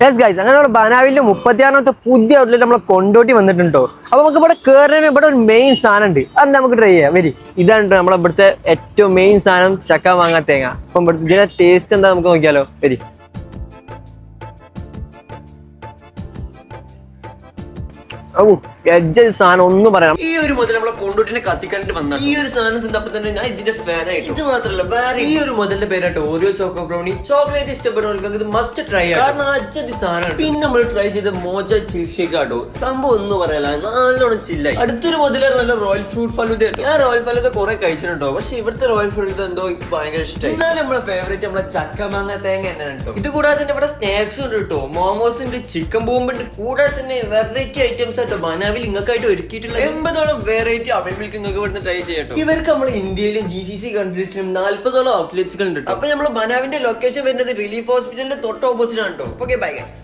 Yes guys, അങ്ങനെ നമ്മുടെ ബനാവിലെ 36ാമത്തെ പുതിയ ഔട്ട്ലെറ്റ് നമ്മളെ കൊണ്ടോട്ടി വന്നിട്ടുണ്ടോ. അപ്പൊ നമുക്ക് ഇവിടെ കയറുന്നതിന് ഇവിടെ ഒരു മെയിൻ സാധനം ഉണ്ട്, അത് നമുക്ക് ട്രൈ ചെയ്യാം. വരി, ഇതാണ് നമ്മളെ ഇവിടുത്തെ ഏറ്റവും മെയിൻ സാധനം, ചക്ക മാങ്ങ തേങ്ങ. അപ്പം ഇവിടുത്തെ ഇതിന്റെ ടേസ്റ്റ് എന്താ നമുക്ക് നോക്കിയാലോ. വരി. സാധനം ഒന്നും പറയാം. ഈ ഒരു മുതൽ നമ്മളെ കൊണ്ടോട്ടിനെ കത്തിക്കാനായിട്ട് വന്ന ഈ ഒരു സാധനം തിന്നപ്പോ തന്നെ ഞാൻ ഇതിന്റെ ഫാൻ ആയിട്ട്. ഇത് മാത്രമല്ല, വേറെ ഈ ഒരു മുതലിന്റെ പേരായിട്ട് ഓരോ ചോക്കോ ബ്രൗണി ചോക്ലേറ്റ് ഇഷ്ടപ്പെടുന്നവർക്ക് ഇത് മസ്റ്റ് ട്രൈ ആണ്. കാരണം അച്ഛൻ സാധനമാണ്. പിന്നെ നമ്മൾ ട്രൈ ചെയ്ത മോജ ചിൽ ഷേക്ക് ആട്ടോ, സംഭവം ഒന്നും പറയല, നല്ലോണം ചില്ലായി. അടുത്തൊരു മുതലാണ് നല്ല റോയൽ ഫ്രൂട്ട് ഫലൂദ. ഞാൻ റോയൽ ഫലൂദ കുറെ കഴിച്ചിട്ടുണ്ടോ, പക്ഷെ ഇവിടുത്തെ റോയൽ ഫ്രൂട്ട് എന്തോ എനിക്ക് ഭയങ്കര ഇഷ്ടമായി. എന്നാലും നമ്മളെ ഫേവറേറ്റ് നമ്മളെ ചക്ക മാങ്ങ തേങ്ങ തന്നെയാണ് കേട്ടോ. ഇത് കൂടാതെ തന്നെ ഇവിടെ സ്നാക്സും ഉണ്ട് കേട്ടോ, മോമോസ് ഉണ്ട്, ചിക്കൻ ബോംബുണ്ട്, കൂടാതെ തന്നെ വെറൈറ്റി ഐറ്റംസ് ആയിട്ടോ ബനാവിൽ നിങ്ങൾക്കായിട്ട് ഒരുക്കിയിട്ടുള്ള 80ഓളം വെറൈറ്റി അവൽ മിൽക്ക് നിങ്ങൾക്ക് ഇവിടുന്ന് ട്രൈ ചെയ്യട്ടോ. ഇവർക്ക് നമ്മുടെ ഇന്ത്യയിലും GCC കൺട്രീസിലും 40ഓളം ഔട്ട്ലെറ്റ്സുകൾ ഉണ്ട്. അപ്പൊ നമ്മള് ബനാവിന്റെ ലൊക്കേഷൻ വരുന്നത് റിലീഫ് ഹോസ്പിറ്റലിന്റെ തൊട്ട് ഓപ്പോസിറ്റ് ആണ് കേട്ടോ. Okay, bye guys.